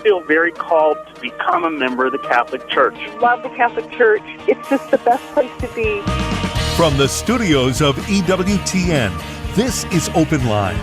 feel very called to become a member of the Catholic Church. Love the Catholic Church. It's just the best place to be. From the studios of EWTN, this is Open Line.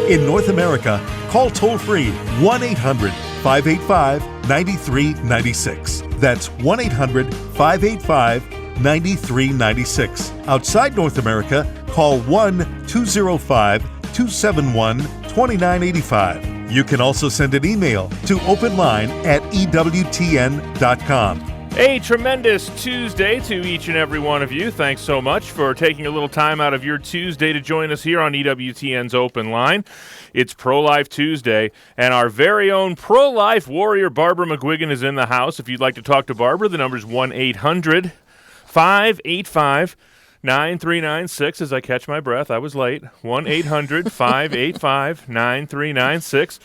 In North America, call toll-free 1-800-585-9396. That's 1-800-585-9396. Outside North America, call 1-205-271-2985. You can also send an email to openline@ewtn.com. A tremendous Tuesday to each and every one of you. Thanks so much for taking a little time out of your Tuesday to join us here on EWTN's Open Line. It's Pro-Life Tuesday, and our very own pro-life warrior, Barbara McGuigan, is in the house. If you'd like to talk to Barbara, the number's 1-800-585-9396. As I catch my breath, I was late. 1-800-585-9396.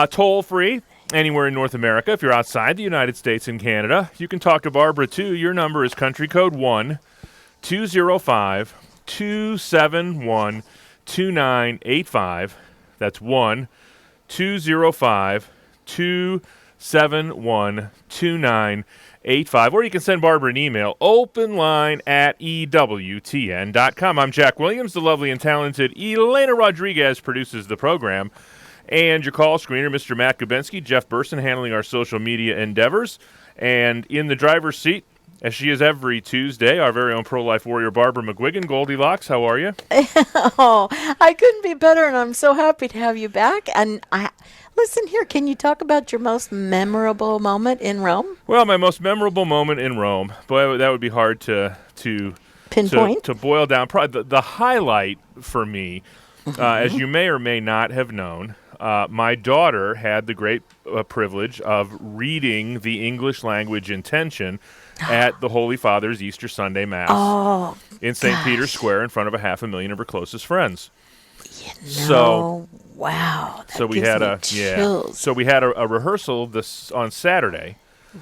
Toll free. Anywhere in North America. If you're outside the United States and Canada, you can talk to Barbara, too. Your number is country code 1-205-271-2985. That's 1-205-271-2985. Or you can send Barbara an email, openline@ewtn.com. I'm Jack Williams. The lovely and talented Elena Rodriguez produces the program. And your call screener, Mr. Matt Gubensky, Jeff Burson handling our social media endeavors. And in the driver's seat, as she is every Tuesday, our very own pro-life warrior, Barbara McGuigan. Goldilocks, how are you? Oh, I couldn't be better, and I'm so happy to have you back. And listen here, can you talk about your most memorable moment in Rome? Well, my most memorable moment in Rome, boy, that would be hard to pinpoint, to boil down. Probably the highlight for me, as you may or may not have known, my daughter had the great privilege of reading the English language intention at the Holy Father's Easter Sunday Mass in St. Peter's Square in front of 500,000 of her closest friends. Wow. So we had a rehearsal on Saturday,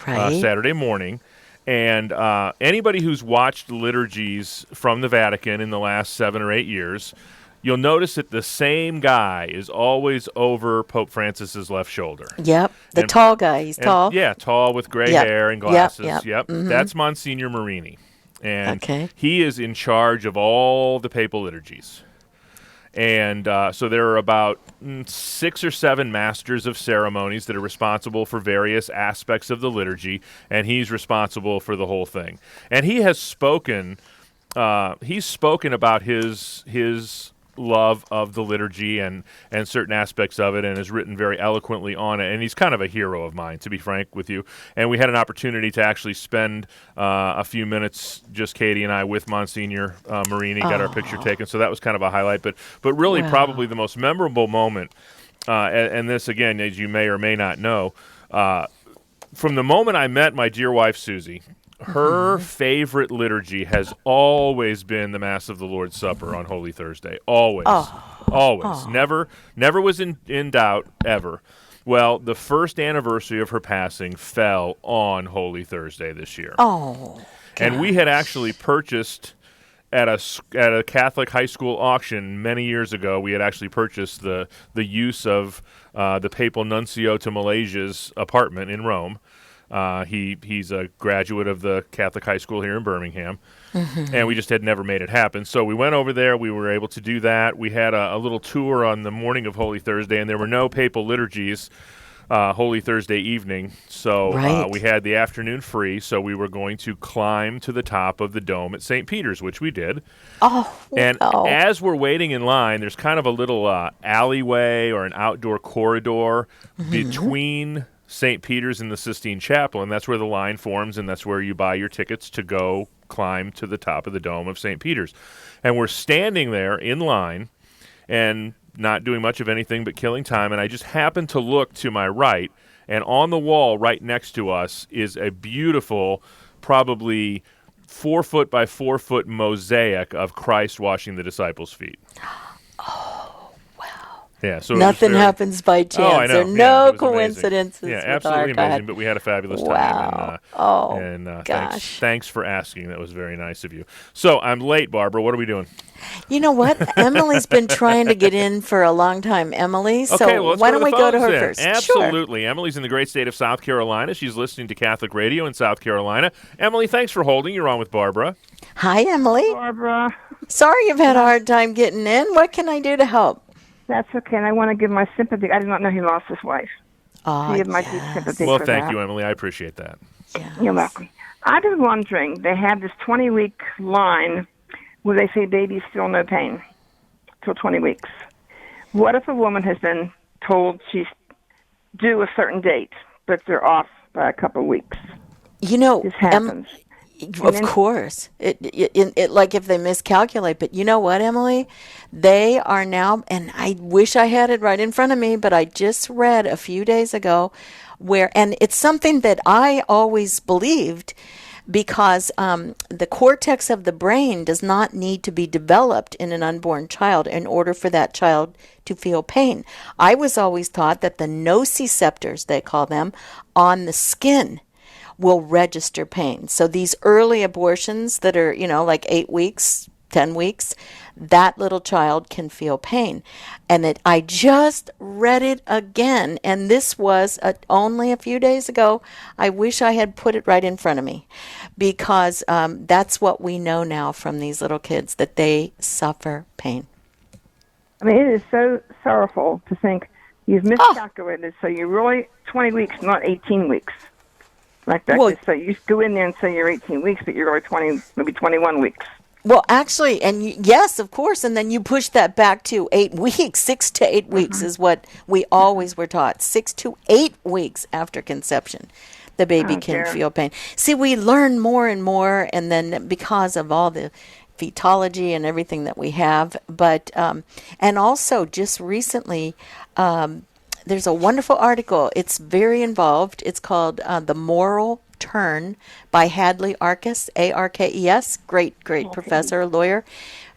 right? Saturday morning, and anybody who's watched liturgies from the Vatican in the last 7 or 8 years. You'll notice that the same guy is always over Pope Francis's left shoulder. Yep, tall guy. He's tall. Yeah, tall with gray hair and glasses. Yep. Mm-hmm. That's Monsignor Marini. And okay. He is in charge of all the papal liturgies. And so there are about 6 or 7 masters of ceremonies that are responsible for various aspects of the liturgy, and he's responsible for the whole thing. And he has spoken about his love of the liturgy and certain aspects of it, and has written very eloquently on it. And he's kind of a hero of mine, to be frank with you. And we had an opportunity to actually spend a few minutes, just Katie and I, with Monsignor Marini, got our picture taken. So that was kind of a highlight. But really probably the most memorable moment, and this, again, as you may or may not know, from the moment I met my dear wife, Susie, her favorite liturgy has always been the Mass of the Lord's Supper on Holy Thursday. Always. Always. Never was in doubt, ever. Well, the first anniversary of her passing fell on Holy Thursday this year. Oh, and we had actually purchased at a Catholic high school auction many years ago, we had actually purchased the use of the papal nuncio to Malaysia's apartment in Rome. He's a graduate of the Catholic high school here in Birmingham, and we just had never made it happen. So we went over there. We were able to do that. We had a little tour on the morning of Holy Thursday, and there were no papal liturgies Holy Thursday evening. So we had the afternoon free, so we were going to climb to the top of the dome at St. Peter's, which we did. And as we're waiting in line, there's kind of a little alleyway or an outdoor corridor between St. Peter's and the Sistine Chapel, and that's where the line forms, and that's where you buy your tickets to go climb to the top of the dome of St. Peter's. And we're standing there in line and not doing much of anything but killing time, and I just happened to look to my right, and on the wall right next to us is a beautiful, probably 4 foot by 4 foot mosaic of Christ washing the disciples' feet. Yeah, so Nothing happens by chance. Oh, I know. There are Yeah, no it was amazing. coincidences. Yeah, with absolutely Arcad. amazing. But we had a fabulous time. Wow. And Gosh. thanks for asking. That was very nice of you. So I'm late, Barbara. What are we doing? You know what? Emily's been trying to get in for a long time, Emily. So Okay, well, let's why go don't we the go to phones her then. first? Absolutely. Emily's in the great state of South Carolina. She's listening to Catholic radio in South Carolina. Emily, thanks for holding. You're on with Barbara. Hi, Emily. Barbara. Sorry you've had a hard time getting in. What can I do to help? That's okay, and I want to give my sympathy. I did not know he lost his wife. Oh, Give my deep sympathy Well, for thank that. you, Emily. I appreciate that. You're welcome. I've been wondering, they have this 20-week line where they say babies feel no pain till 20 weeks. What if a woman has been told she's due a certain date, but they're off by a couple of weeks? You know, This happens. Of course. It like if they miscalculate. But you know what, Emily? They are now, and I wish I had it right in front of me, but I just read a few days ago where, and it's something that I always believed because the cortex of the brain does not need to be developed in an unborn child in order for that child to feel pain. I was always taught that the nociceptors, they call them, on the skin will register pain. So these early abortions that are, like 8 weeks, 10 weeks, that little child can feel pain. And I just read it again, and this was only a few days ago. I wish I had put it right in front of me because that's what we know now from these little kids, that they suffer pain. I mean, it is so sorrowful to think you've miscalculated, so you're really 20 weeks, not 18 weeks. Like that. Well, so you go in there and say you're 18 weeks, but you're really 20, maybe 21 weeks. Well, actually, and yes, of course, and then you push that back to 8 weeks. 6 to 8 weeks is what we always were taught. 6 to 8 weeks after conception, the baby can feel pain. See, we learn more and more, and then because of all the fetology and everything that we have, but and also just recently, there's a wonderful article. It's very involved. It's called The Moral Turn by Hadley Arkes, Arkes. Great professor, lawyer.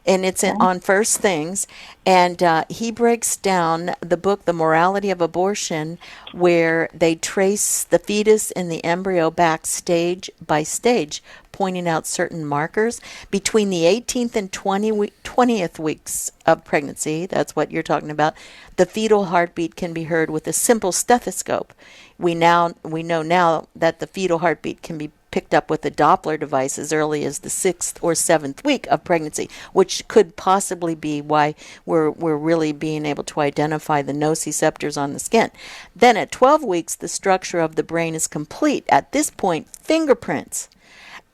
And it's on First Things. And he breaks down the book, The Morality of Abortion, where they trace the fetus and the embryo back stage by stage, pointing out certain markers. Between the 18th and 20th weeks of pregnancy, that's what you're talking about, the fetal heartbeat can be heard with a simple stethoscope. We know now that the fetal heartbeat can be picked up with a Doppler device as early as the 6th or 7th week of pregnancy, which could possibly be why we're really being able to identify the nociceptors on the skin. Then at 12 weeks, the structure of the brain is complete. At this point, fingerprints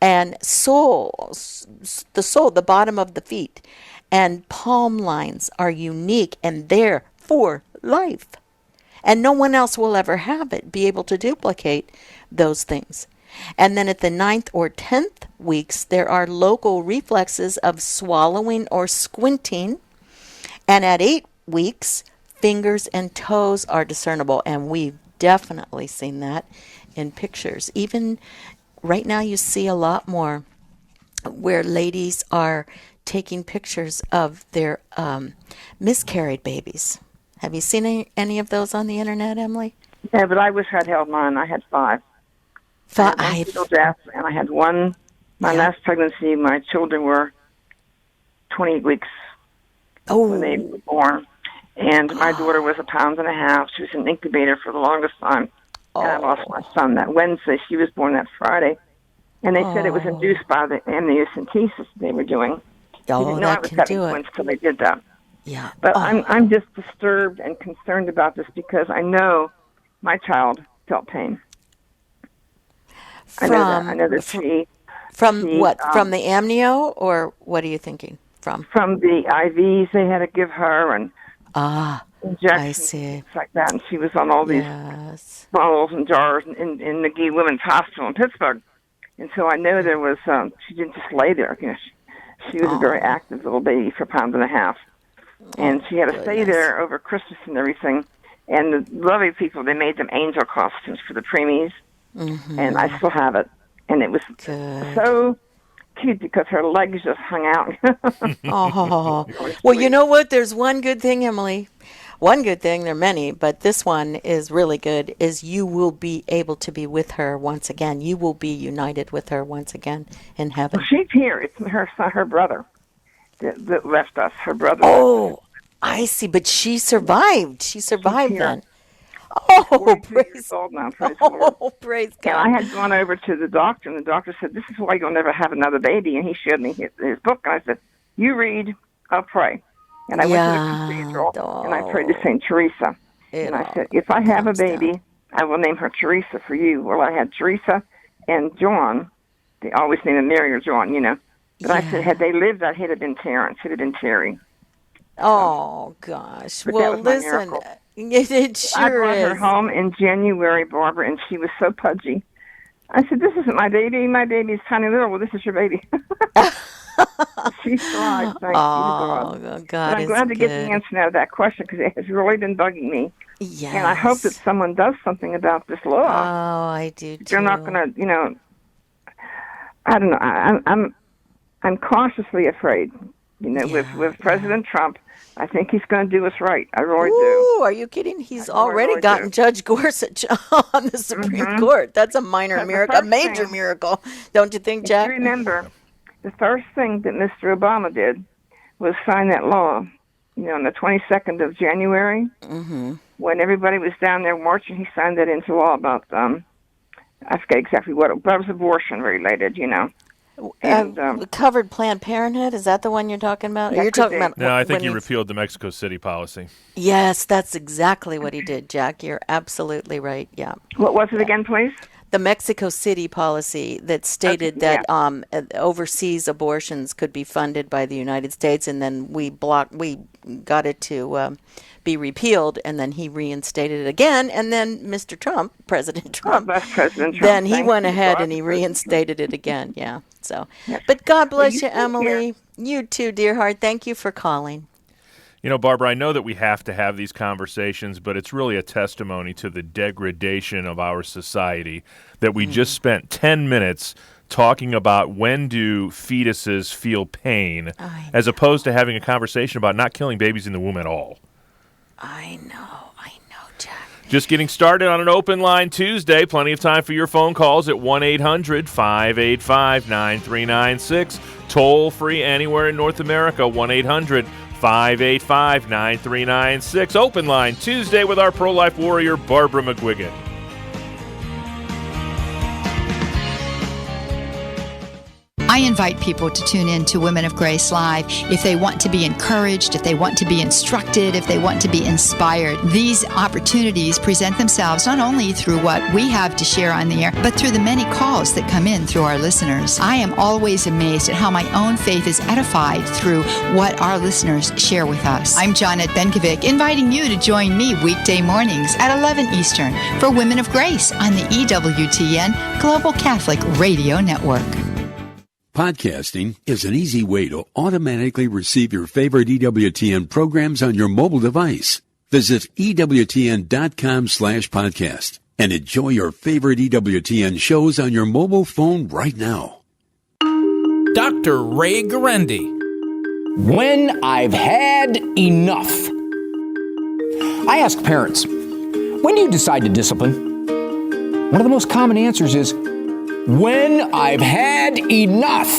and the bottom of the feet, and palm lines are unique and there for life. And no one else will ever be able to duplicate those things. And then at the 9th or 10th weeks, there are local reflexes of swallowing or squinting. And at 8 weeks, fingers and toes are discernible. And we've definitely seen that in pictures. Even right now, you see a lot more where ladies are taking pictures of their miscarried babies. Have you seen any of those on the internet, Emily? Yeah, but I wish I'd held mine. I had 5. I had one fetal death, and I had one. My last pregnancy, my children were 28 weeks when they were born. And my daughter was 1.5 pounds. She was in an incubator for the longest time. And I lost my son that Wednesday. She was born that Friday. And they said it was induced by the amniocentesis they were doing. They didn't know I was having twins until they did that. Yeah. But I'm just disturbed and concerned about this because I know my child felt pain. I know that she... From the amnio, or what are you thinking? From the IVs they had to give her and injections, I see. Things like that. And she was on all these bottles and jars in McGuigan Women's Hospital in Pittsburgh. And so I know there was, she didn't just lay there. She was a very active little baby for 1.5 pounds. And she had to stay there over Christmas and everything. And the lovely people, they made them angel costumes for the preemies. Mm-hmm. And I still have it. And it was so cute because her legs just hung out. Well, you know what? There's one good thing, Emily. one good thing, there are many, but this one is really good, is you will be able to be with her once again. You will be united with her once again in heaven. Well, she's here. It's her son, her brother that left us, her brother. Oh, I see, but she survived. She survived then. Oh, praise old now, praise the Lord. Oh, praise God. And I had gone over to the doctor, and the doctor said, this is why you'll never have another baby. And he showed me his book, and I said, you read, I'll pray. And I went to the cathedral, and I prayed to St. Teresa. And I said, if I have a baby, I will name her Teresa for you. Well, I had Teresa and John. They always name him Mary or John, you know. But I said, had they lived, I'd have been Terrence. It had been Terry. Oh, gosh. But well, listen, it sure I brought is. her home in January, Barbara, and she was so pudgy. I said, this isn't my baby. My baby's tiny little. Well, this is your baby. She thrived, thank you to God. Oh, God but I'm glad to get the answer now to that question, because it has really been bugging me. Yes. And I hope that someone does something about this law. Oh, I do, too. They're not going to, you know, I don't know. I'm cautiously afraid. You know, with President Trump, I think he's going to do us right. I really do. Ooh, are you kidding? He's already really gotten do. Judge Gorsuch on the Supreme Court. That's a minor miracle, a major miracle. Don't you think, Jack? You remember, the first thing that Mr. Obama did was sign that law, you know, on the 22nd of January, when everybody was down there marching. He signed that into law about, I forget exactly what, but it was abortion related, you know. And, covered Planned Parenthood? Is that the one you're talking about? You're talking about? No, I think he repealed the Mexico City policy. Yes, that's exactly what he did, Jack. You're absolutely right. Yeah. What was it again, please? The Mexico City policy that stated that overseas abortions could be funded by the United States, and then we got it to be repealed, and then he reinstated it again, and then Mr. Trump, President Trump, then he went ahead and he reinstated it again. Yeah. So, but God bless you, Emily. You too, dear heart. Thank you for calling. You know, Barbara, I know that we have to have these conversations, but it's really a testimony to the degradation of our society that we just spent 10 minutes talking about when do fetuses feel pain, as opposed to having a conversation about not killing babies in the womb at all. I know, Jack. Just getting started on an open line Tuesday. Plenty of time for your phone calls at 1-800-585-9396. Toll free anywhere in North America, 1-800-585-9396. Open line Tuesday with our pro-life warrior, Barbara McGuigan. I invite people to tune in to Women of Grace Live if they want to be encouraged, if they want to be instructed, if they want to be inspired. These opportunities present themselves not only through what we have to share on the air, but through the many calls that come in through our listeners. I am always amazed at how my own faith is edified through what our listeners share with us. I'm Janet Benkovic, inviting you to join me weekday mornings at 11 Eastern for Women of Grace on the EWTN Global Catholic Radio Network. Podcasting is an easy way to automatically receive your favorite EWTN programs on your mobile device. Visit EWTN.com/podcast and enjoy your favorite EWTN shows on your mobile phone right now. Dr. Ray Guarendi. When I've had enough. I ask parents, when do you decide to discipline? One of the most common answers is, when I've had enough.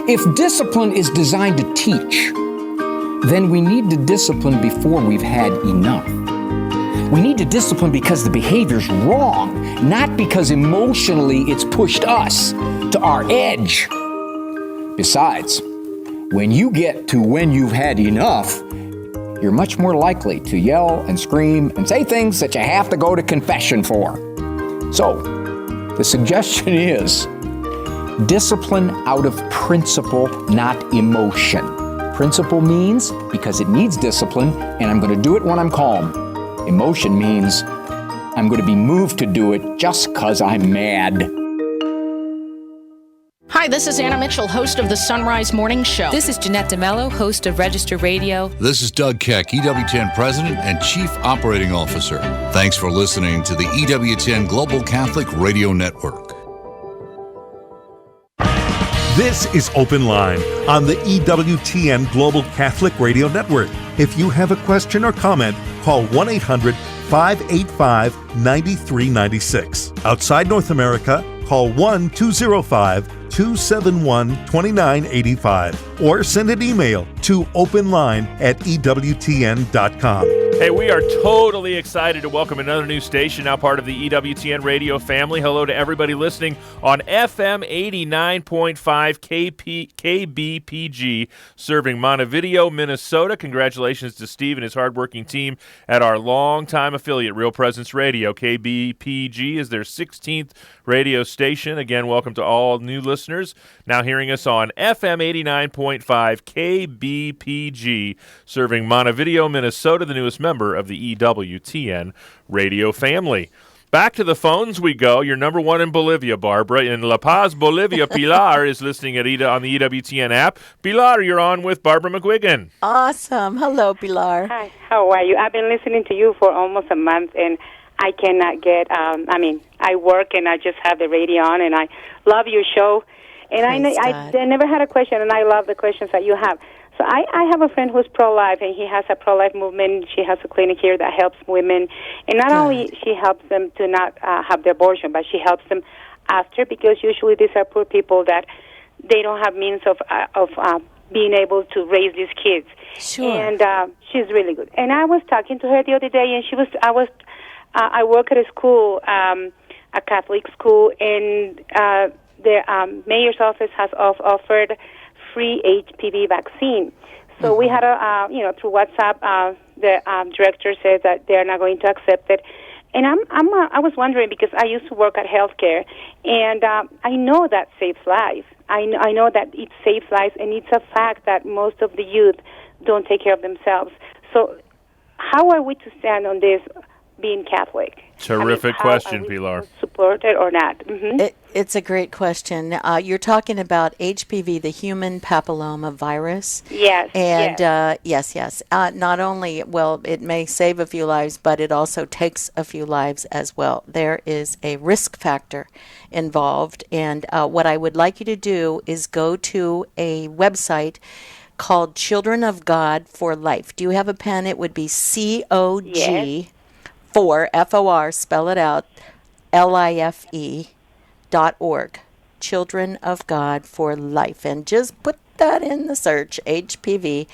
If discipline is designed to teach, then we need to discipline before we've had enough. We need to discipline because the behavior's wrong, not because emotionally it's pushed us to our edge. Besides, when you get to when you've had enough, you're much more likely to yell and scream and say things that you have to go to confession for. So, the suggestion is discipline out of principle, not emotion. Principle means because it needs discipline, and I'm going to do it when I'm calm. Emotion means I'm going to be moved to do it just because I'm mad. Hi, this is Anna Mitchell, host of the Sunrise Morning Show. This is Jeanette DeMello, host of Register Radio. This is Doug Keck, EWTN President and Chief Operating Officer. Thanks for listening to the EWTN Global Catholic Radio Network. This is Open Line on the EWTN Global Catholic Radio Network. If you have a question or comment, call 1-800-585-9396. Outside North America, call 1-205-271-2985 or send an email to openline@ewtn.com. Hey, we are totally excited to welcome another new station, now part of the EWTN radio family. Hello to everybody listening on FM 89.5 KBPG, serving Montevideo, Minnesota. Congratulations to Steve and his hardworking team at our longtime affiliate, Real Presence Radio. KBPG is their 16th radio station. Again, welcome to all new listeners now hearing us on FM 89.5 KBPG, serving Montevideo, Minnesota, the newest member of the EWTN radio family. Back to the phones we go. You're number one in Bolivia, Barbara. In La Paz, Bolivia, Pilar is listening at on the EWTN app. Pilar, you're on with Barbara McGuigan. Awesome. Hello, Pilar. Hi, how are you? I've been listening to you for almost a month, and I cannot get, I work and I just have the radio on, and I love your show. And I never had a question, and I love the questions that you have. So I have a friend who's pro-life, and he has a pro-life movement. She has a clinic here that helps women. And not only she helps them to not have the abortion, but she helps them after, because usually these are poor people that they don't have means of being able to raise these kids. Sure. And she's really good. And I was talking to her the other day, and I work at a school, a Catholic school, and the mayor's office has offered free HPV vaccine. So we had through WhatsApp, the director says that they're not going to accept it. And I was wondering, because I used to work at healthcare, and I know that saves lives. I know that it saves lives, and it's a fact that most of the youth don't take care of themselves. So how are we to stand on this, being Catholic? Terrific question, Pilar. Support it or not? Mm-hmm. It's a great question. You're talking about HPV, the human papilloma virus. Yes. And yes. Not only, it may save a few lives, but it also takes a few lives as well. There is a risk factor involved. And what I would like you to do is go to a website called Children of God for Life. Do you have a pen? It would be COG. For FOR, spell it out, LIFE.org, Children of God for Life. And just put that in the search, HPV,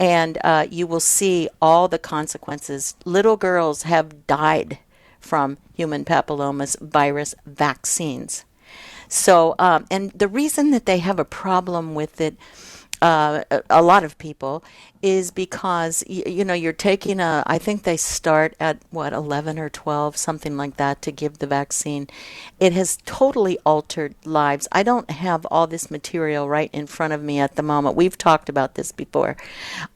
and you will see all the consequences. Little girls have died from human papillomas virus vaccines. So, and the reason that they have a problem with it, a lot of people, is because you're taking I think they start at 11 or 12, something like that, to give the vaccine. It has totally altered lives. I don't have all this material right in front of me at the moment. We've talked about this before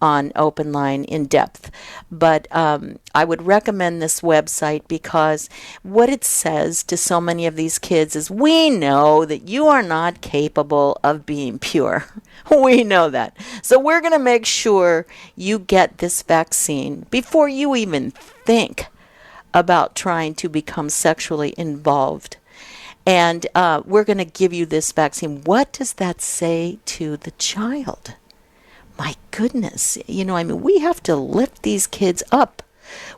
on Open Line in depth, but I would recommend this website, because what it says to so many of these kids is, we know that you are not capable of being pure. We know that. So we're going to make sure you get this vaccine before you even think about trying to become sexually involved. And we're going to give you this vaccine. What does that say to the child? My goodness. We have to lift these kids up.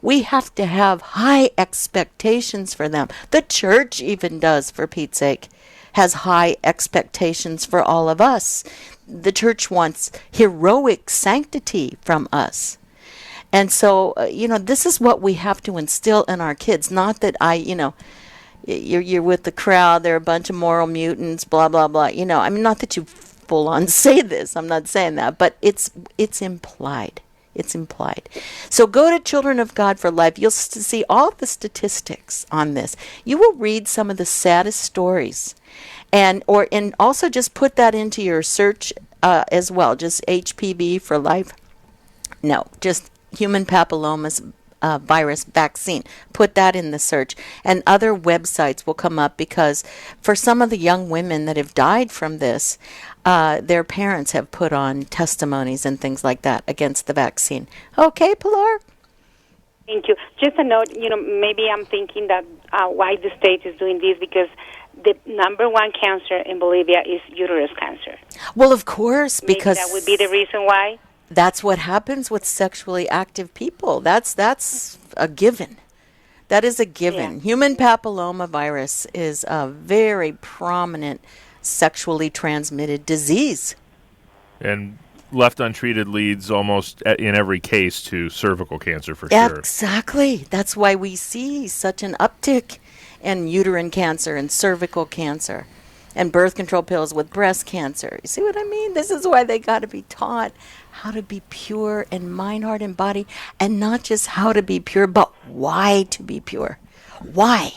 We have to have high expectations for them. The church even does, for Pete's sake, has high expectations for all of us. The church wants heroic sanctity from us. And so, this is what we have to instill in our kids. Not that you're with the crowd, they're a bunch of moral mutants, blah, blah, blah. Not that you full on say this. I'm not saying that. But it's implied. It's implied. So go to Children of God for Life. You'll see all the statistics on this. You will read some of the saddest stories. And also just put that into your search as well. Just HPV for life. No, just human papillomas virus vaccine. Put that in the search. And other websites will come up, because for some of the young women that have died from this, their parents have put on testimonies and things like that against the vaccine. Okay, Pilar? Thank you. Just a note, maybe I'm thinking that why the state is doing this, because the number one cancer in Bolivia is uterus cancer. Well, of course, because maybe that would be the reason why. That's what happens with sexually active people. That's a given. That is a given. Yeah. Human papillomavirus is a very prominent sexually transmitted disease. And left untreated leads almost in every case to cervical cancer for sure. Exactly. That's why we see such an uptick in uterine cancer and cervical cancer and birth control pills with breast cancer. You see what I mean? This is why they got to be taught how to be pure in mind, heart, and body, and not just how to be pure, but why to be pure. Why?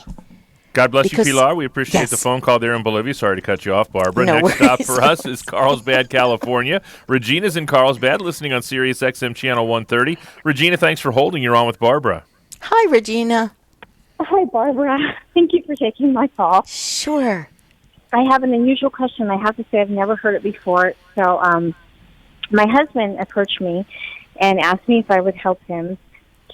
God bless you, Pilar. We appreciate the phone call there in Bolivia. Sorry to cut you off, Barbara. Next stop for us is Carlsbad, California. Regina's in Carlsbad, listening on Sirius XM Channel 130. Regina, thanks for holding. You're on with Barbara. Hi, Regina. Hi, Barbara. Thank you for taking my call. Sure. I have an unusual question. I have to say I've never heard it before. So my husband approached me and asked me if I would help him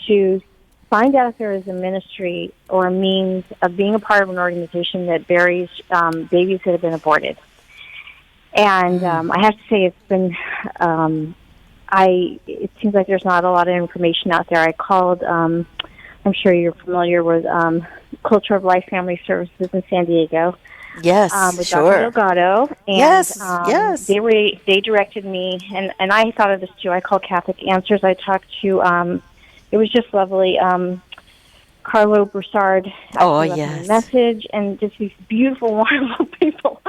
to find out if there is a ministry or a means of being a part of an organization that buries babies that have been aborted. And I have to say it's been, it seems like there's not a lot of information out there. I called, I'm sure you're familiar with Culture of Life Family Services in San Diego. Yes, with sure. Dr. Delgado. And, yes. They directed me, and I thought of this too. I called Catholic Answers. I talked to, it was just lovely, Carlo Broussard. Oh, yes. A message, and just these beautiful, wonderful people.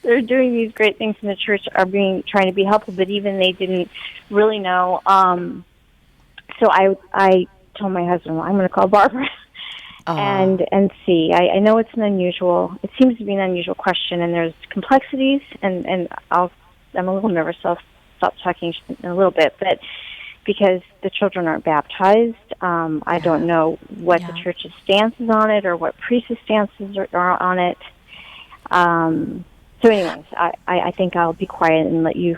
They're doing these great things in the church, trying to be helpful, but even they didn't really know. So I told my husband, well, I'm going to call Barbara. And see. I know it seems to be an unusual question, and there's complexities, and I'm a little nervous, so I'll stop talking in a little bit, but because the children aren't baptized, I don't know what the church's stance is on it or what priest's stances are on it. So anyways, I think I'll be quiet and let you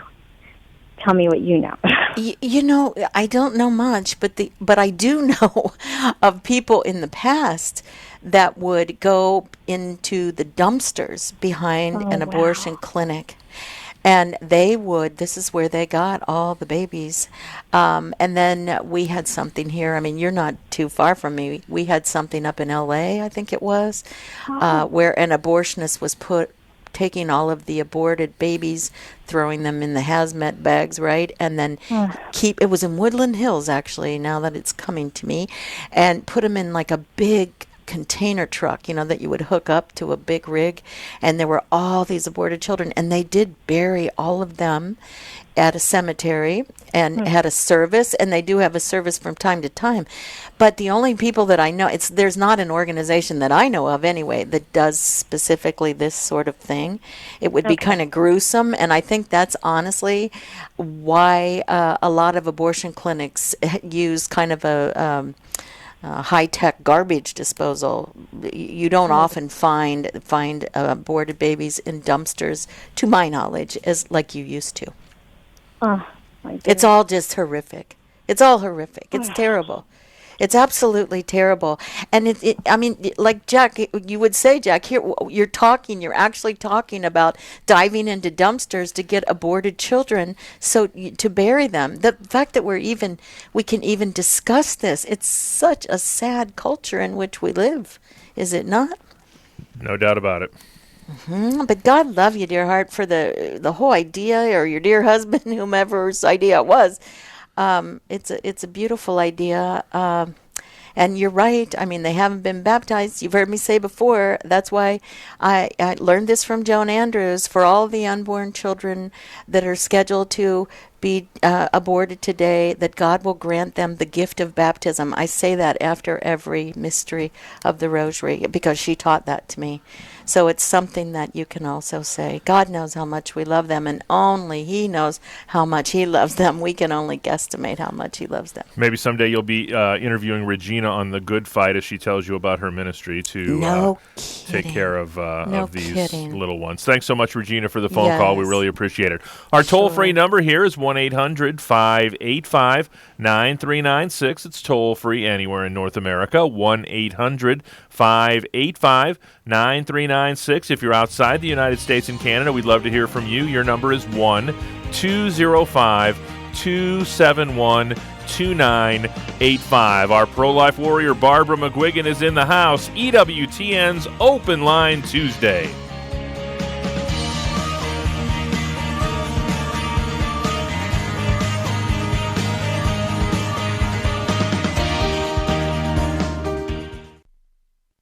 tell me what you know. You know, I don't know much, but I do know of people in the past that would go into the dumpsters behind an abortion clinic. And this is where they got all the babies. And then we had something here. I mean, you're not too far from me. We had something up in L.A., I think it was, where an abortionist was taking all of the aborted babies, throwing them in the hazmat bags, right? And then it was in Woodland Hills, actually, now that it's coming to me, and put them in like a big container truck, that you would hook up to a big rig. And there were all these aborted children, and they did bury all of them at a cemetery and had a service, and they do have a service from time to time. But the only people that I know, there's not an organization that I know of anyway that does specifically this sort of thing. It would be kind of gruesome, and I think that's honestly why a lot of abortion clinics use kind of a high-tech garbage disposal. You don't often find aborted babies in dumpsters, to my knowledge, as like you used to. Oh, my goodness. It's all just horrific. It's all horrific. It's terrible. It's absolutely terrible. And I mean, like Jack, you would say, Jack, here you're actually talking about diving into dumpsters to get aborted children, to bury them. The fact that we can even discuss this, it's such a sad culture in which we live, is it not? No doubt about it. Mm-hmm. But God love you, dear heart, for the whole idea, or your dear husband, whomever's idea it was. It's a beautiful idea, and you're right. I mean, they haven't been baptized. You've heard me say before. That's why I learned this from Joan Andrews. For all the unborn children that are scheduled to be aborted today, that God will grant them the gift of baptism. I say that after every mystery of the Rosary because she taught that to me. So it's something that you can also say. God knows how much we love them, and only He knows how much He loves them. We can only guesstimate how much He loves them. Maybe someday you'll be interviewing Regina on The Good Fight as she tells you about her ministry to take care of these little ones. Thanks so much, Regina, for the phone call. We really appreciate it. Our toll-free number here is 1-800-585-9396. It's toll-free anywhere in North America, 1-800-585-9396. If you're outside the United States and Canada, we'd love to hear from you. Your number is 1-205-271-2985. Our pro-life warrior, Barbara McGuigan, is in the house. EWTN's Open Line Tuesday.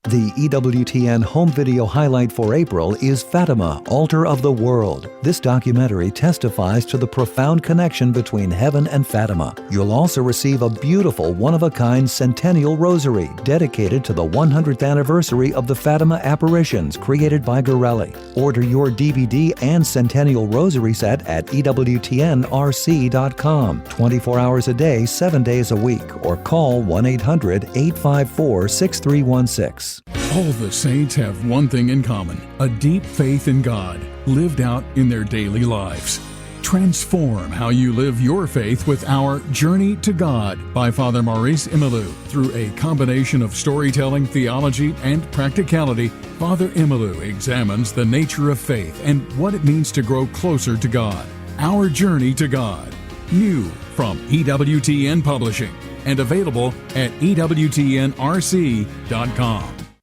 The EWTN home video highlight for April is Fatima, Altar of the World. This documentary testifies to the profound connection between heaven and Fatima. You'll also receive a beautiful one-of-a-kind centennial rosary dedicated to the 100th anniversary of the Fatima apparitions created by Gorelli. Order your DVD and centennial rosary set at EWTNRC.com, 24 hours a day, 7 days a week, or call 1-800-854-6316. All the saints have one thing in common: a deep faith in God, lived out in their daily lives. Transform how you live your faith with our Journey to God by Father Maurice Imilou. Through a combination of storytelling, theology, and practicality, Father Imilou examines the nature of faith and what it means to grow closer to God. Our Journey to God. New from EWTN Publishing and available at EWTNRC.com.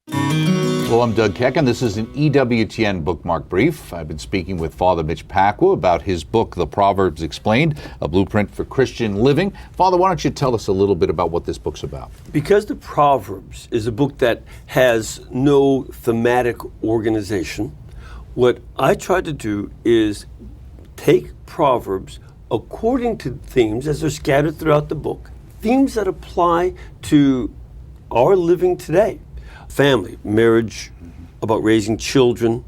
Hello, I'm Doug Keck, and this is an EWTN Bookmark Brief. I've been speaking with Father Mitch Pacwa about his book, The Proverbs Explained, a blueprint for Christian living. Father, why don't you tell us a little bit about what this book's about? Because the Proverbs is a book that has no thematic organization, what I try to do is take Proverbs according to themes as they're scattered throughout the book, themes that apply to our living today. Family, marriage, about raising children,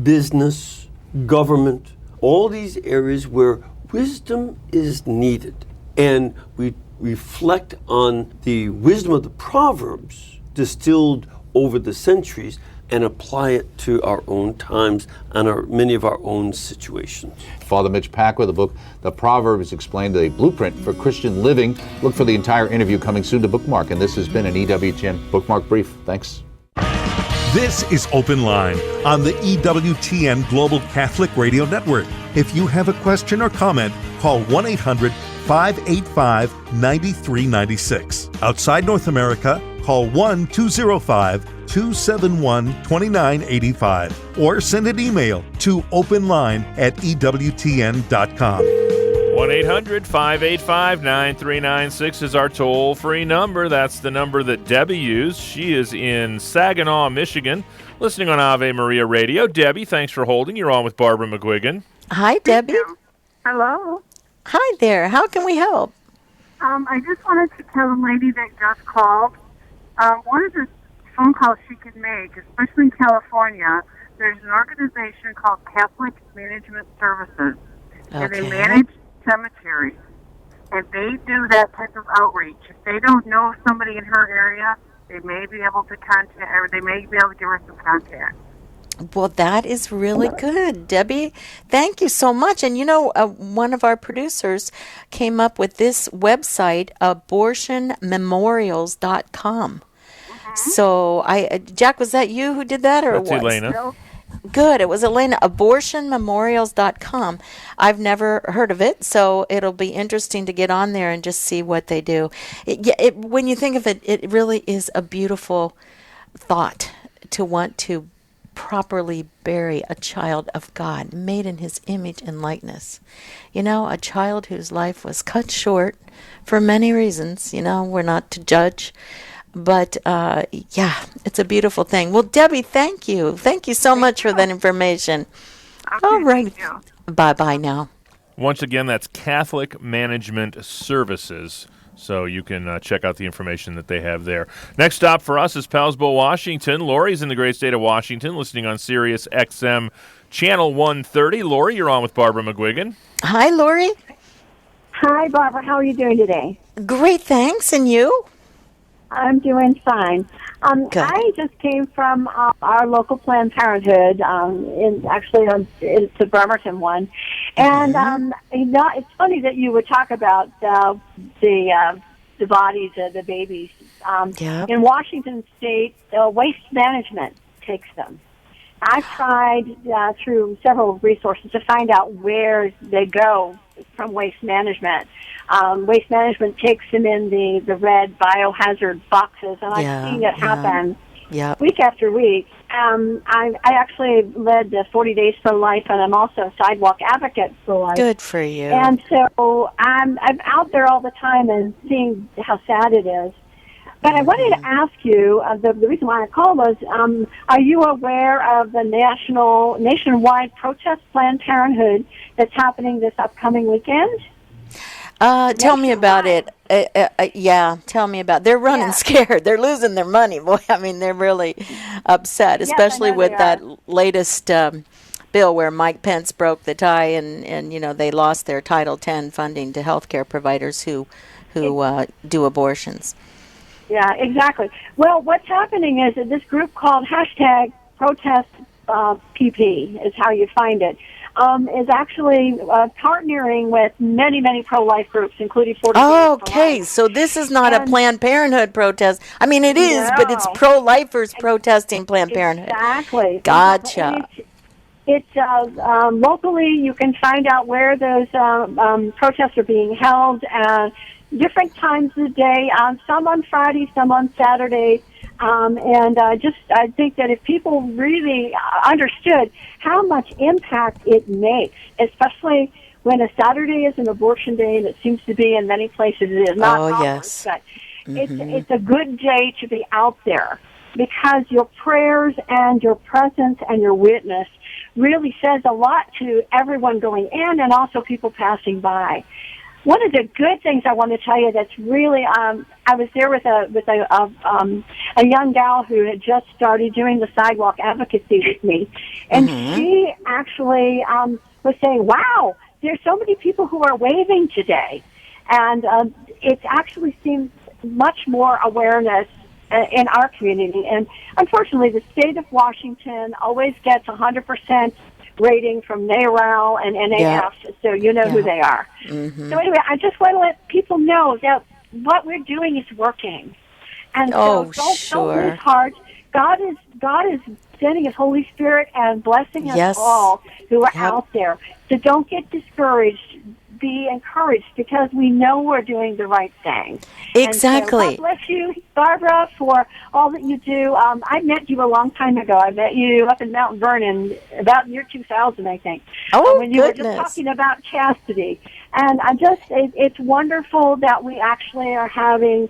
business, government, all these areas where wisdom is needed. And we reflect on the wisdom of the Proverbs distilled over the centuries and apply it to our own times and many of our own situations. Father Mitch Pacwa, the book, The Proverbs Explained, a blueprint for Christian living. Look for the entire interview coming soon to Bookmark, and this has been an EWTN Bookmark Brief. Thanks. This is Open Line on the EWTN Global Catholic Radio Network. If you have a question or comment, call 1-800-585-9396. Outside North America, call 1-205-271-2985 or send an email to openline@ewtn.com. 1-800-585-9396 is our toll-free number. That's the number that Debbie used. She is in Saginaw, Michigan, listening on Ave Maria Radio. Debbie, thanks for holding. You're on with Barbara McGuigan. Hi, Debbie. Hello. Hi there. How can we help? I just wanted to tell the lady that just called, one of the phone calls she could make, especially in California, there's an organization called Catholic Management Services, and they manage cemeteries, and they do that type of outreach. If they don't know somebody in her area, they may be able to contact, or they may be able to give her some contact. Well, that is really good, Debbie. Thank you so much. And you know, one of our producers came up with this website, abortionmemorials.com. So, Jack, was that you who did that, or That's what? Elena. Good. It was Elena. Abortionmemorials.com. I've never heard of it, so it'll be interesting to get on there and just see what they do. When you think of it, it really is a beautiful thought to want to properly bury a child of God, made in his image and likeness. You know, a child whose life was cut short for many reasons. You know, we're not to judge. But, it's a beautiful thing. Well, Debbie, thank you. Thank you so much for that information. Okay, all right. thank you. Bye-bye now. Once again, that's Catholic Management Services. So you can check out the information that they have there. Next stop for us is Pellsbow, Washington. Lori's in the great state of Washington, listening on Sirius XM Channel 130. Lori, you're on with Barbara McGuigan. Hi, Lori. Hi, Barbara. How are you doing today? Great, thanks. And you? I'm doing fine. I just came from our local Planned Parenthood. It's the Bremerton one, and it's funny that you would talk about the bodies of the babies. In Washington State, waste management takes them. I've tried through several resources to find out where they go from waste management. Waste management takes them in the red biohazard boxes, and I've seen it happen week after week. I actually led the 40 Days for Life, and I'm also a sidewalk advocate for life. Good for you. And so I'm out there all the time and seeing how sad it is. But I wanted to ask you, the reason why I called was, are you aware of the nationwide protest Planned Parenthood that's happening this upcoming weekend? Tell me about it. Tell me about it. They're running scared. They're losing their money. Boy, I mean, they're really upset, especially with that latest bill where Mike Pence broke the tie and they lost their Title X funding to healthcare providers who do abortions. Yeah, exactly. Well, what's happening is that this group called #ProtestPP is how you find it, is actually partnering with many, many pro-life groups, including 40 Days for Life. So this is not a Planned Parenthood protest. I mean, it is, but it's pro-lifers protesting Planned Parenthood. Exactly. Gotcha. It's locally, you can find out where those protests are being held, different times of the day, some on Friday, some on Saturday. I think that if people really understood how much impact it makes, especially when a Saturday is an abortion day, and it seems to be in many places it is not always, but it's a good day to be out there, because your prayers and your presence and your witness really says a lot to everyone going in and also people passing by. One of the good things I want to tell you that's really, I was there with a young gal who had just started doing the sidewalk advocacy with me, and she actually was saying, "Wow, there's so many people who are waving today," and it actually seems much more awareness in our community. And unfortunately, the state of Washington always gets 100% rating from NARAL and NAF, so you know who they are. So anyway, I just want to let people know that what we're doing is working. And so don't lose heart. God is sending His Holy Spirit and blessing us all who are out there. So don't get discouraged. Be encouraged, because we know we're doing the right thing. Exactly. And so God bless you, Barbara, for all that you do. I met you a long time ago. I met you up in Mount Vernon about year 2000, I think. When you were just talking about chastity. And it's wonderful that we actually are having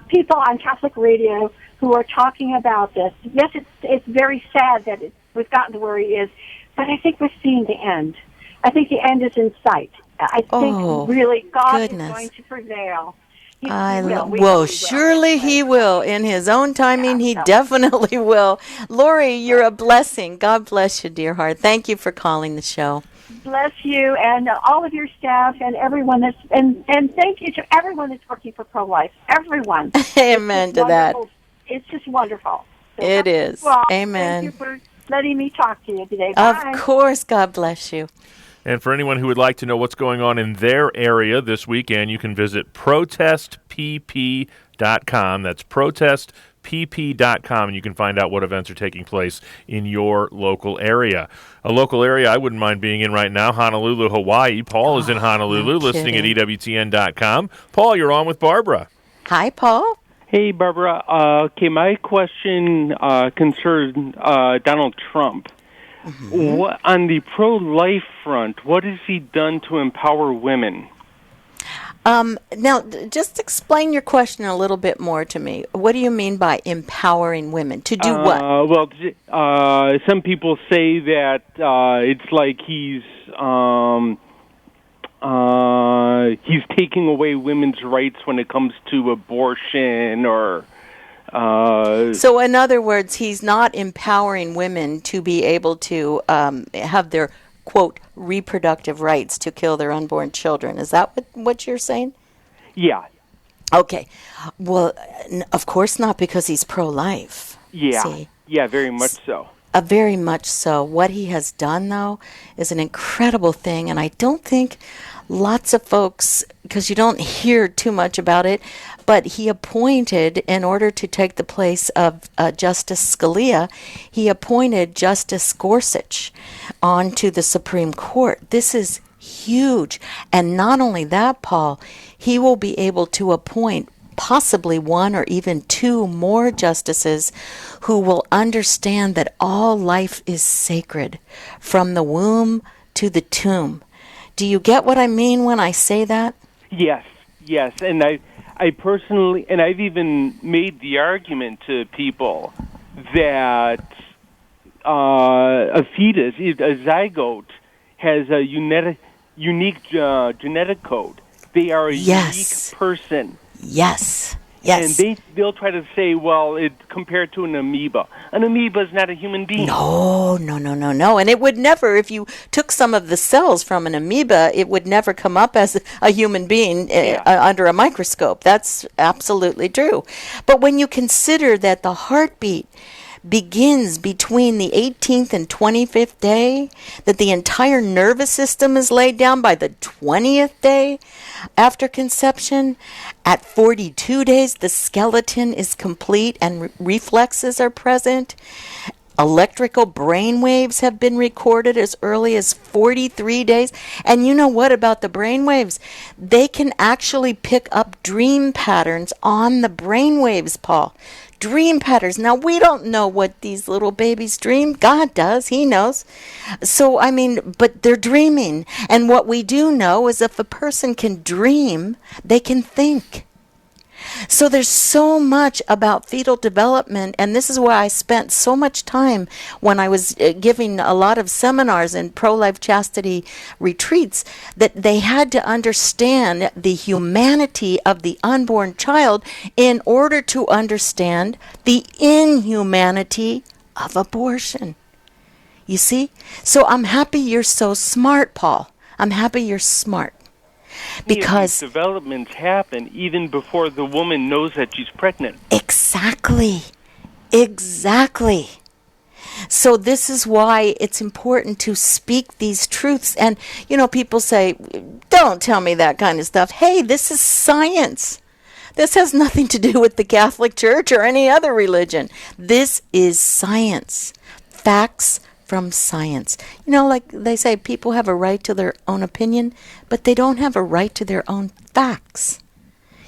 people on Catholic radio who are talking about this. Yes, it's very sad that we've gotten to where he is, but I think we're seeing the end. I think the end is in sight. I think really God is going to prevail. Surely He will. In His own timing, He definitely will. Lori, you're a blessing. God bless you, dear heart. Thank you for calling the show. Bless you and all of your staff and everyone and thank you to everyone that's working for pro-life. Everyone. Amen to that. It's just wonderful. So it is. Well, amen. Thank you for letting me talk to you today. Bye. Of course. God bless you. And for anyone who would like to know what's going on in their area this weekend, you can visit protestpp.com. That's protestpp.com, and you can find out what events are taking place in your local area. A local area I wouldn't mind being in right now, Honolulu, Hawaii. Paul is in Honolulu, listening at EWTN.com. Paul, you're on with Barbara. Hi, Paul. Hey, Barbara. My question concerns Donald Trump. What, on the pro-life front, what has he done to empower women? Now, just explain your question a little bit more to me. What do you mean by empowering women? To do what? Well, some people say that it's like he's taking away women's rights when it comes to abortion or... So, in other words, he's not empowering women to be able to have their, quote, reproductive rights to kill their unborn children. Is that what you're saying? Yeah. Okay. Well, of course not, because he's pro-life. Yeah. See? Yeah, very much so. Very much so. What he has done, though, is an incredible thing, and I don't think lots of folks, because you don't hear too much about it, but he appointed, in order to take the place of Justice Scalia, he appointed Justice Gorsuch onto the Supreme Court. This is huge. And not only that, Paul, he will be able to appoint possibly one or even two more justices who will understand that all life is sacred, from the womb to the tomb. Do you get what I mean when I say that? Yes. And I personally, and I've even made the argument to people that a fetus, a zygote, has a unique genetic code. They are a unique person. Yes. And they'll try to say, well, compared to an amoeba. An amoeba is not a human being. No. And it would never, if you took some of the cells from an amoeba, it would never come up as a human being under a microscope. That's absolutely true. But when you consider that the heartbeat begins between the 18th and 25th day, that the entire nervous system is laid down by the 20th day after conception, at 42 days the skeleton is complete and reflexes are present. Electrical brain waves have been recorded as early as 43 days. And you know what about the brain waves? They can actually pick up dream patterns on the brain waves, Paul. Dream patterns. Now, we don't know what these little babies dream. God does. He knows. So, but they're dreaming. And what we do know is if a person can dream, they can think. So there's so much about fetal development, and this is why I spent so much time when I was giving a lot of seminars and pro-life chastity retreats, that they had to understand the humanity of the unborn child in order to understand the inhumanity of abortion. You see? So I'm happy you're so smart, Paul. I'm happy you're smart. Because these developments happen even before the woman knows that she's pregnant. Exactly. So this is why it's important to speak these truths. And, people say, don't tell me that kind of stuff. Hey, this is science. This has nothing to do with the Catholic Church or any other religion. This is science. Facts from science. Like they say, people have a right to their own opinion, but they don't have a right to their own facts.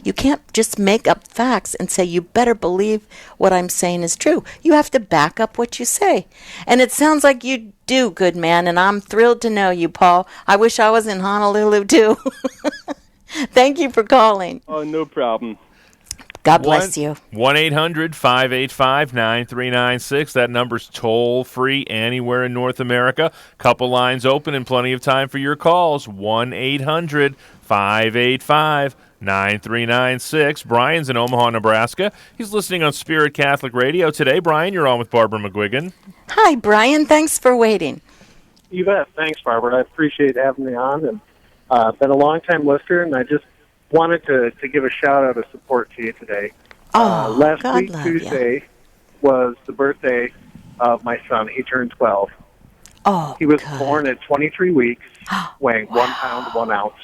You can't just make up facts and say, you better believe what I'm saying is true. You have to back up what you say. And it sounds like you do, good man, and I'm thrilled to know you, Paul. I wish I was in Honolulu, too. Thank you for calling. Oh, no problem. God bless you. 1-800-585-9396. That number's toll-free anywhere in North America. Couple lines open and plenty of time for your calls. 1-800-585-9396. Brian's in Omaha, Nebraska. He's listening on Spirit Catholic Radio today. Brian, you're on with Barbara McGuigan. Hi, Brian. Thanks for waiting. You bet. Thanks, Barbara. I appreciate having me on. And been a long-time listener, and I just wanted to give a shout-out of support to you today. Last week, Tuesday, was the birthday of my son. He turned 12. He was born at 23 weeks, weighing 1 pound, 1 ounce.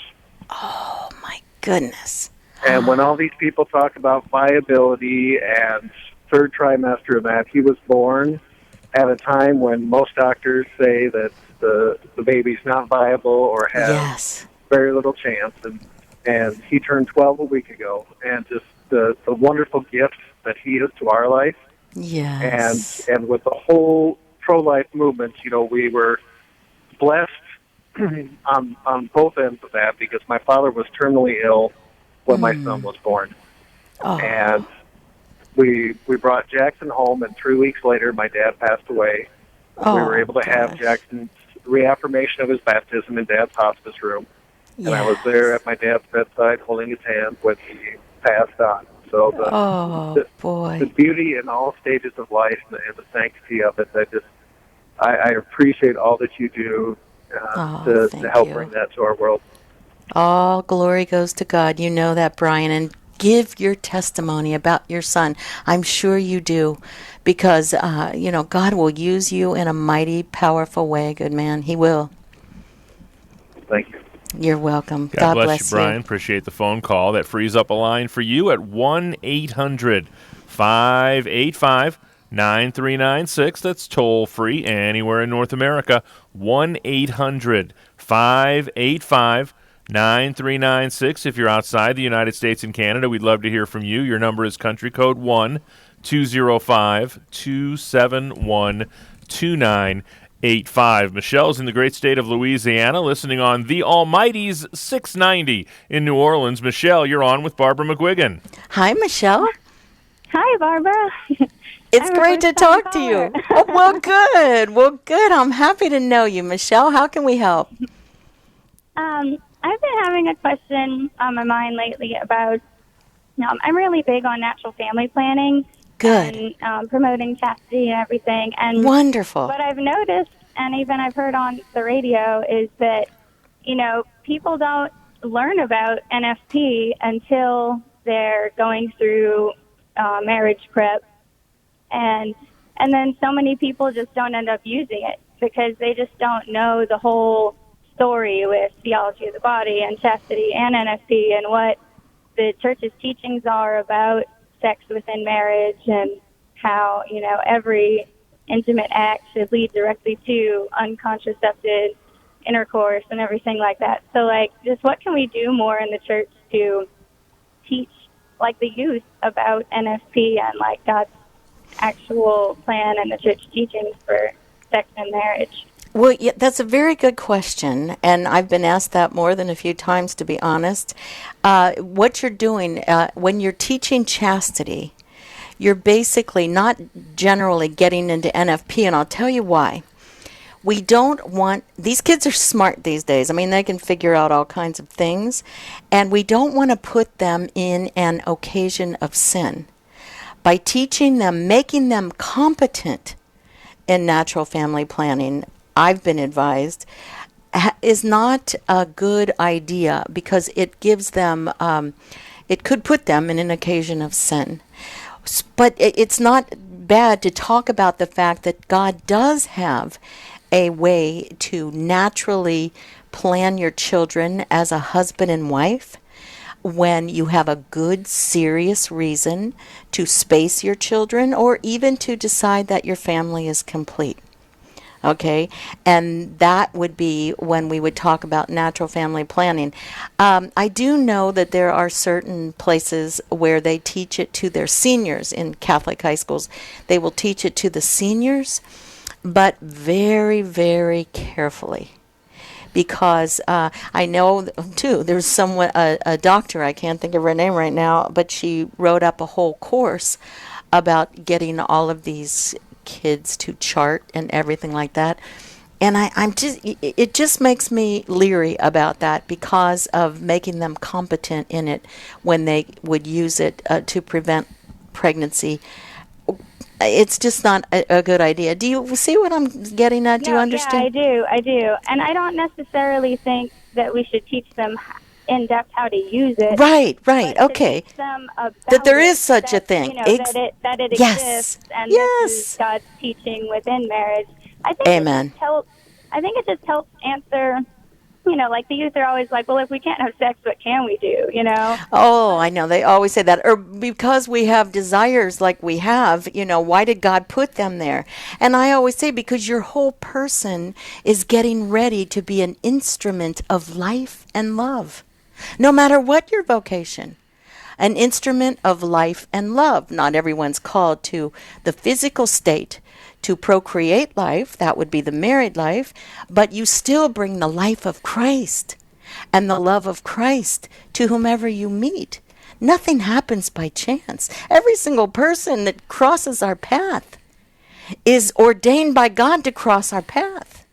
Oh, my goodness. And when all these people talk about viability and third trimester and that, he was born at a time when most doctors say that the baby's not viable or has very little chance. And he turned 12 a week ago, and just the wonderful gift that he is to our life. Yes. And with the whole pro-life movement, we were blessed on both ends of that, because my father was terminally ill when my son was born. And we brought Jackson home, and 3 weeks later, my dad passed away. We were able to have Jackson's reaffirmation of his baptism in Dad's hospice room. And I was there at my dad's bedside holding his hand when he passed on. So the beauty in all stages of life and the sanctity of it, I appreciate all that you do to help bring that to our world. All glory goes to God. You know that, Brian. And give your testimony about your son. I'm sure you do, because, God will use you in a mighty, powerful way, good man. He will. Thank you. You're welcome. God bless you, Brian. Appreciate the phone call. That frees up a line for you at 1-800-585-9396. That's toll free anywhere in North America. 1-800-585-9396. If you're outside the United States and Canada, we'd love to hear from you. Your number is country code 1-205-271-2985. Michelle's in the great state of Louisiana, listening on the Almighty's 690 in New Orleans. Michelle, you're on with Barbara McGuigan. Hi, Michelle. Hi, Barbara. It's great to talk to you. Oh, well, good. Well, good. I'm happy to know you, Michelle. How can we help? I've been having a question on my mind lately about, I'm really big on natural family planning. Good. And promoting chastity and everything. And wonderful. What I've noticed, and even I've heard on the radio, is that, people don't learn about NFP until they're going through marriage prep. And then so many people just don't end up using it because they just don't know the whole story with theology of the body and chastity and NFP and what the church's teachings are about sex within marriage and how, every intimate act should lead directly to uncontracted intercourse and everything like that. So, just what can we do more in the church to teach, the youth about NFP and, God's actual plan and the church teachings for sex and marriage? Well, yeah, that's a very good question, and I've been asked that more than a few times, to be honest. What you're doing when you're teaching chastity, you're basically not generally getting into NFP, and I'll tell you why. We don't want, these kids are smart these days. I mean, they can figure out all kinds of things, and we don't want to put them in an occasion of sin. By teaching them, making them competent in natural family planning, I've been advised, is not a good idea because it gives them, it could put them in an occasion of sin. But it's not bad to talk about the fact that God does have a way to naturally plan your children as a husband and wife when you have a good, serious reason to space your children or even to decide that your family is complete. Okay, and that would be when we would talk about natural family planning. I do know that there are certain places where they teach it to their seniors in Catholic high schools. They will teach it to the seniors, but very, very carefully. Because I know, too, there's someone, a doctor, I can't think of her name right now, but she wrote up a whole course about getting all of these kids to chart and everything like that. And it just makes me leery about that because of making them competent in it when they would use it to prevent pregnancy. It's just not a good idea. Do you see what I'm getting at? Do you understand? Yeah, I do. And I don't necessarily think that we should teach them in depth how to use it. Right, okay. Teach them about that there is such a thing. That it exists and this is God's teaching within marriage. I think Amen. I think it just helps answer, the youth are always like, well, if we can't have sex, what can we do, Oh, I know. They always say that. Or because we have desires like we have, why did God put them there? And I always say because your whole person is getting ready to be an instrument of life and love. No matter what your vocation, an instrument of life and love. Not everyone's called to the physical state to procreate life, that would be the married life, but you still bring the life of Christ and the love of Christ to whomever you meet. Nothing happens by chance. Every single person that crosses our path is ordained by God to cross our path.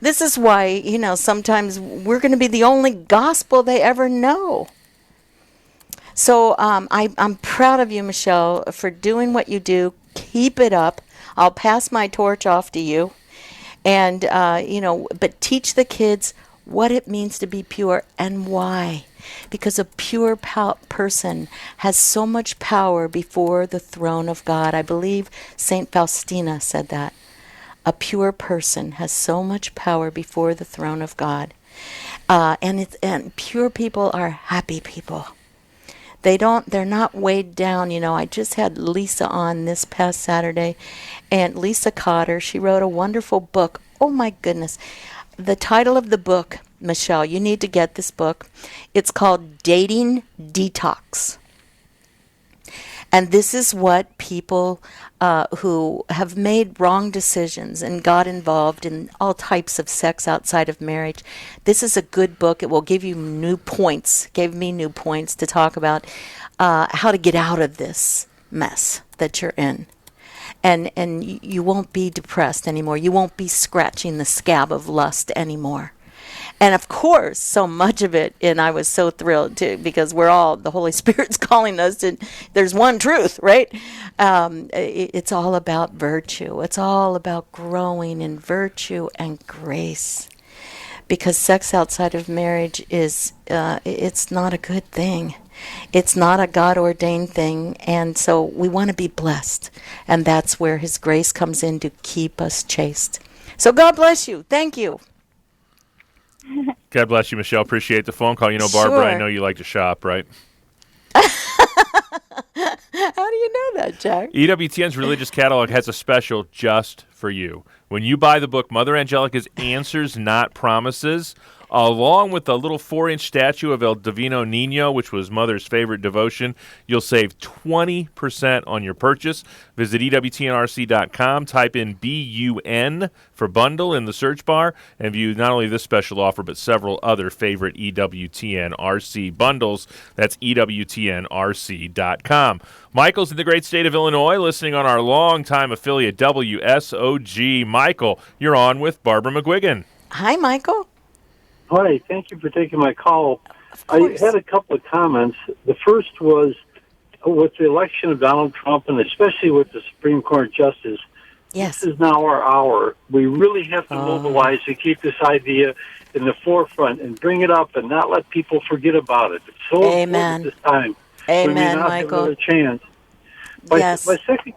This is why, sometimes we're going to be the only gospel they ever know. So I'm proud of you, Michelle, for doing what you do. Keep it up. I'll pass my torch off to you. And, but teach the kids what it means to be pure and why. because a pure person has so much power before the throne of God. I believe St. Faustina said that. A pure person has so much power before the throne of God. And pure people are happy people. They're not weighed down. I just had Lisa on this past Saturday, and Lisa Cotter, she wrote a wonderful book. Oh my goodness. The title of the book, Michelle, you need to get this book. It's called Dating Detox. And this is what people who have made wrong decisions and got involved in all types of sex outside of marriage. This is a good book. It will give you new points, gave me new points to talk about how to get out of this mess that you're in. And you won't be depressed anymore. You won't be scratching the scab of lust anymore. And of course, so much of it, and I was so thrilled too, because the Holy Spirit's calling us, and there's one truth, right? It's all about virtue. It's all about growing in virtue and grace. Because sex outside of marriage it's not a good thing. It's not a God-ordained thing, and so we want to be blessed. And that's where His grace comes in to keep us chaste. So God bless you. Thank you. God bless you, Michelle. Appreciate the phone call. Barbara, Sure. I know you like to shop, right? How do you know that, Jack? EWTN's religious catalog has a special just for you. When you buy the book Mother Angelica's Answers, Not Promises, along with a little 4-inch statue of El Divino Niño, which was Mother's favorite devotion, you'll save 20% on your purchase. Visit EWTNRC.com, type in BUN for bundle in the search bar, and view not only this special offer, but several other favorite EWTN RC bundles. That's EWTNRC.com. Michael's in the great state of Illinois, listening on our longtime affiliate WSOG. Michael, you're on with Barbara McGuigan. Hi, Michael. Hi, thank you for taking my call. I had a couple of comments. The first was with the election of Donald Trump, and especially with the Supreme Court justice. Yes. This is now our hour. We really have to mobilize to keep this idea in the forefront and bring it up and not let people forget about it. It's so important this time. Amen, we may not Michael. have another chance. My second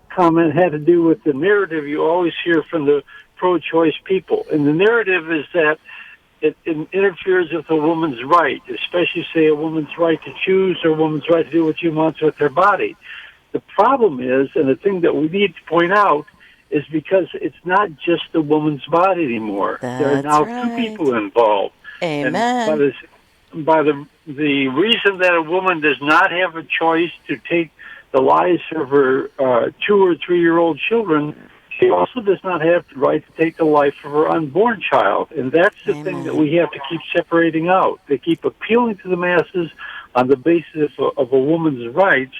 comment had to do with the narrative you always hear from the pro-choice people. And the narrative is that it interferes with a woman's right, especially, say, a woman's right to choose or a woman's right to do what she wants with her body. The problem is, and the thing that we need to point out, is because it's not just a woman's body anymore. There are now two people involved. Amen. And by the reason that a woman does not have a choice to take the lives of her 2 or 3-year-old children, she also does not have the right to take the life of her unborn child. And that's the thing that we have to keep separating out. They keep appealing to the masses on the basis of a woman's rights,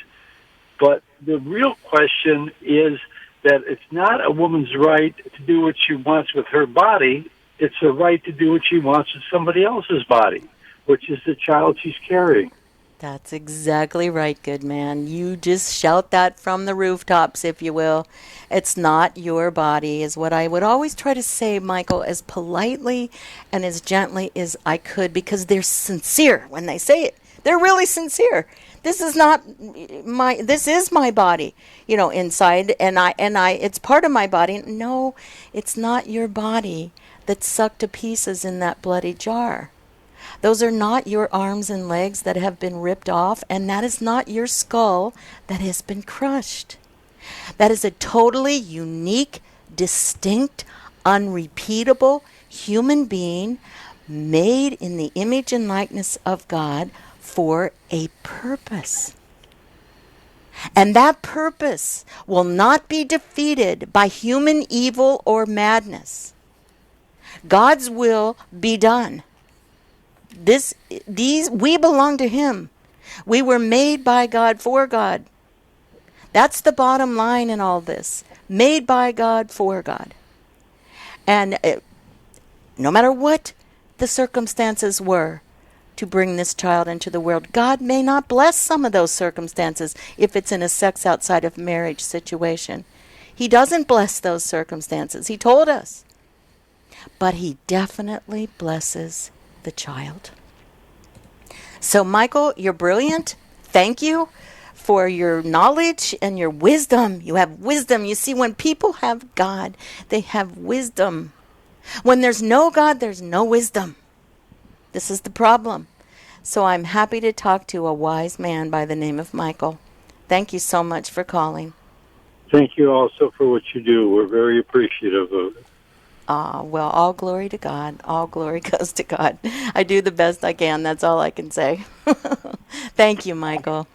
but the real question is that it's not a woman's right to do what she wants with her body. It's a right to do what she wants with somebody else's body, which is the child she's carrying. That's exactly right, good man. You just shout that from the rooftops, if you will. It's not your body, is what I would always try to say, Michael, as politely and as gently as I could, because they're sincere when they say it. They're really sincere. This is my body, inside, and I it's part of my body. No, it's not your body that's sucked to pieces in that bloody jar. Those are not your arms and legs that have been ripped off, and that is not your skull that has been crushed. That is a totally unique, distinct, unrepeatable human being made in the image and likeness of God for a purpose. And that purpose will not be defeated by human evil or madness. God's will be done. We belong to Him. We were made by God for God. That's the bottom line in all this. Made by God for God. And no matter what the circumstances were to bring this child into the world, God may not bless some of those circumstances if it's in a sex outside of marriage situation. He doesn't bless those circumstances. He told us. But He definitely blesses the child. So, Michael, you're brilliant. Thank you for your knowledge and your wisdom. You have wisdom. You see, when people have God, they have wisdom. When there's no God, there's no wisdom. This is the problem. So I'm happy to talk to a wise man by the name of Michael. Thank you so much for calling. Thank you also for what you do. We're very appreciative of it. Well, all glory to God. All glory goes to God. I do the best I can. That's all I can say. Thank you, Michael.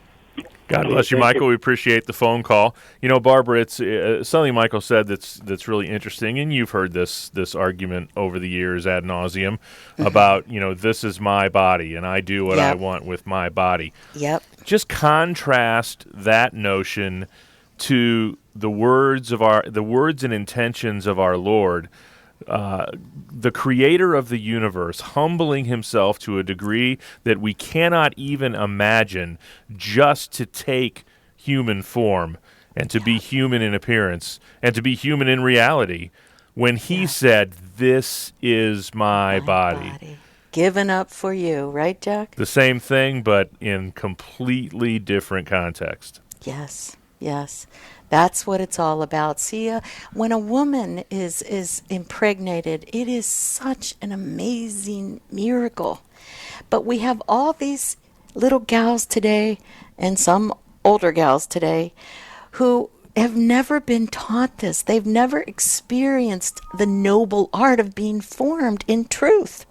God bless you, Michael. We appreciate the phone call. You know, Barbara, it's something Michael said that's really interesting, and you've heard this argument over the years ad nauseum about, this is my body, and I do what I want with my body. Yep. Just contrast that notion to the words and intentions of our Lord, the creator of the universe, humbling himself to a degree that we cannot even imagine, just to take human form and to be human in appearance and to be human in reality, when he said, "This is my body. Given up for you," right, Jack? The same thing, but in completely different context. Yes, yes. That's what it's all about. See, when a woman is impregnated, it is such an amazing miracle. But we have all these little gals today, and some older gals today, who have never been taught this. They've never experienced the noble art of being formed in truth.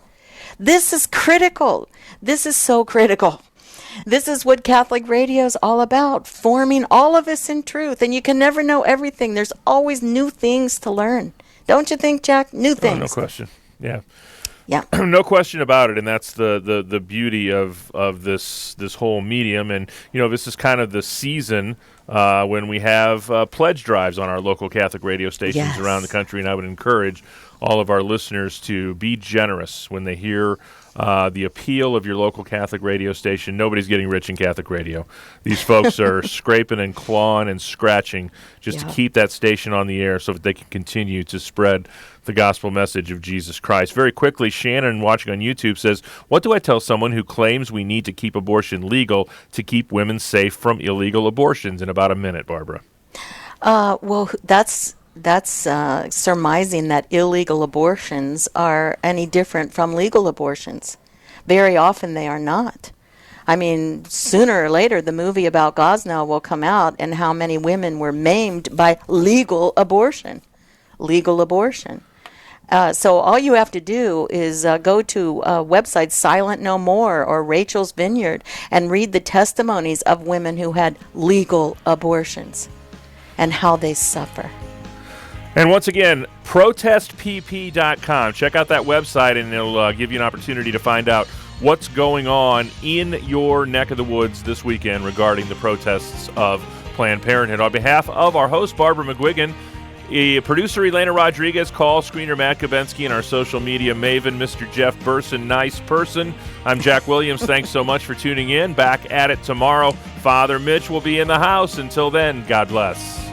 This is critical. This is so critical. This is what Catholic radio is all about, forming all of us in truth. And you can never know everything. There's always new things to learn. Don't you think, Jack? New things. No question. Yeah. Yeah. No question about it. And that's the beauty of this whole medium. And, this is kind of the season when we have pledge drives on our local Catholic radio stations around the country. And I would encourage all of our listeners to be generous when they hear the appeal of your local Catholic radio station. Nobody's getting rich in Catholic radio. These folks are scraping and clawing and scratching just to keep that station on the air so that they can continue to spread the gospel message of Jesus Christ. Very quickly, Shannon, watching on YouTube, says, "What do I tell someone who claims we need to keep abortion legal to keep women safe from illegal abortions?" In about a minute, Barbara. Well, that's surmising that illegal abortions are any different from legal abortions. Very often they are not. I mean, sooner or later, the movie about Gosnell will come out, and how many women were maimed by legal abortion. Legal abortion. So all you have to do is go to websites Silent No More or Rachel's Vineyard and read the testimonies of women who had legal abortions and how they suffer. And once again, protestpp.com. Check out that website, and it'll give you an opportunity to find out what's going on in your neck of the woods this weekend regarding the protests of Planned Parenthood. On behalf of our host, Barbara McGuigan, producer Elena Rodriguez, call screener Matt Kubensky, and our social media maven, Mr. Jeff Burson, nice person, I'm Jack Williams. Thanks so much for tuning in. Back at it tomorrow. Father Mitch will be in the house. Until then, God bless.